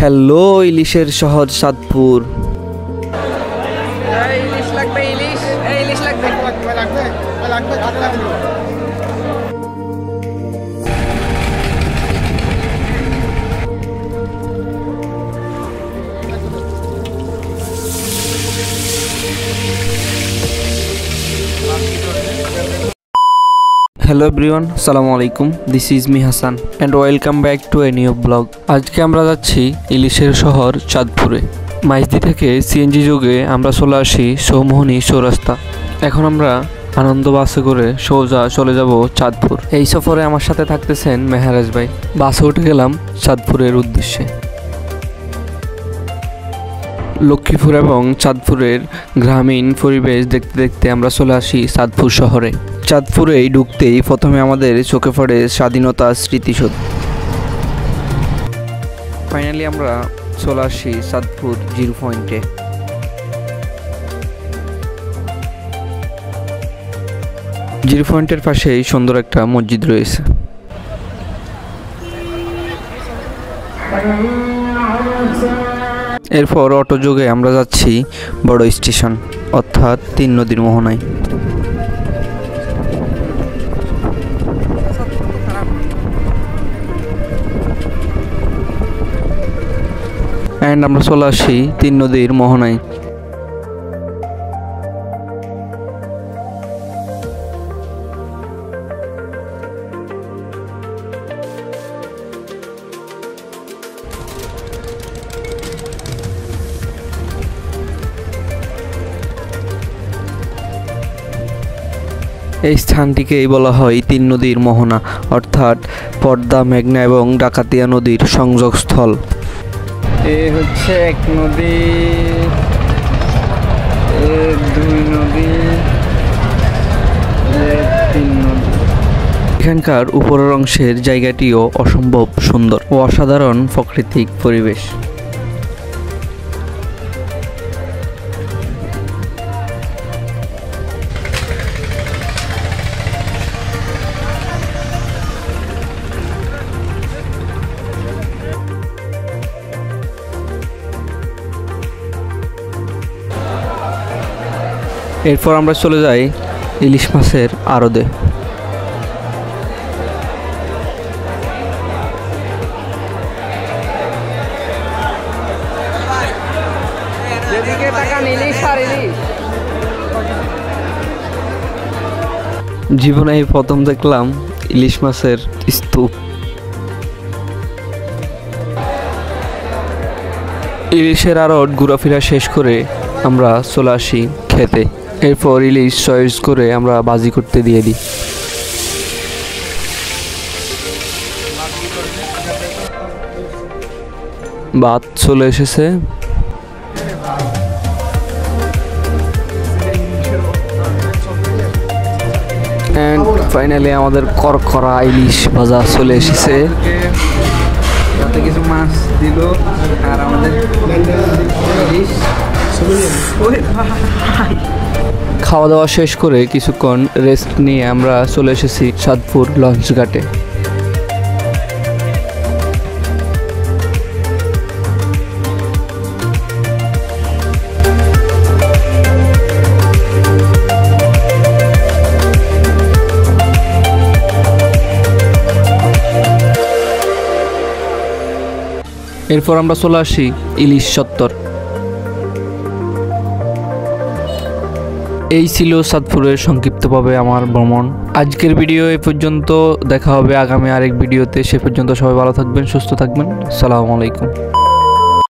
Hello ইলিশের শহর চাঁদপুর। ইলিশ লাগবে, ইলিশ লাগবে। হ্যালো এভরিওয়ান, আসসালামু আলাইকুম। This is me Hasan and welcome back to a new blog. আজকে আমরা যাচ্ছি ইলিশের শহর চাঁদপুরে। মাইজদি থেকে সিএনজি যোগে আমরা চলে আসি চৌমোহনী চৌরাস্তা। এখন আমরা আনন্দ বাসে করে সোজা চলে যাব চাঁদপুর। এই সফরে আমার সাথে থাকতেছেন মেহরাজ ভাই। বাসে উঠে গেলাম চাঁদপুরের উদ্দেশ্যে। লক্ষ্মীপুর এবং চাঁদপুরের গ্রামীণ পরিবেশ দেখতে দেখতে আমরা চলে আসি চাঁদপুর শহরে। চাঁদপুরেই ঢুকতেই প্রথমে আমাদের চোখে পড়ে স্বাধীনতা স্মৃতিসৌধ। ফাইনালি আমরা চলে আসি চাঁদপুর জিরো পয়েন্টে। জিরো পয়েন্টের পাশেই সুন্দর একটা মসজিদ রয়েছে। এরপর অটো যোগে আমরা যাচ্ছি বড় স্টেশন অর্থাৎ 3 নদীর মোহনায়। অ্যান্ড আমরা চলে আসি 3 নদীর মোহনায়। এই স্থানটিকেই বলা হয় 3 নদীর মোহনা, অর্থাৎ পদ্মা, মেঘনা এবং ডাকাতিয়া নদীর সংযোগস্থল। এ হচ্ছে 1 নদী, 2 নদী, 3 নদী। এখানকার উপরের অংশের জায়গাটিও অসম্ভব সুন্দর ও অসাধারণ প্রাকৃতিক পরিবেশ। এরপর আমরা চলে যাই ইলিশ মাছের আড়তে। জীবনে প্রথম দেখলাম ইলিশ মাছের স্তূপ। ইলিশের আড়ত ঘোরাফেরা শেষ করে আমরা চলে আসি খেতে। এরপর ইলিশ চয়েস করে আমরা বাজি করতে দিয়ে দিই। ভাত চলে এসেছে। এন্ড ফাইনালি আমাদের করকরা ইলিশ ভাজা চলে এসেছে। তাতে কিছু মাছ দিল আর আমাদের ইলিশ। খাওয়া দাওয়া শেষ করে কিছুক্ষণ রেস্ট নিয়ে আমরা চলে এসেছি চাঁদপুর লঞ্চ ঘাটে। এরপর আমরা চলে আসি ইলিশ চত্বর। এই ছিল চাঁদপুরের সংক্ষিপ্তভাবে আমার ভ্রমণ। আজকের ভিডিও এ পর্যন্ত। দেখা হবে আগামী আরেক ভিডিওতে। সে পর্যন্ত সবাই ভালো থাকবেন, সুস্থ থাকবেন। আসসালামু আলাইকুম।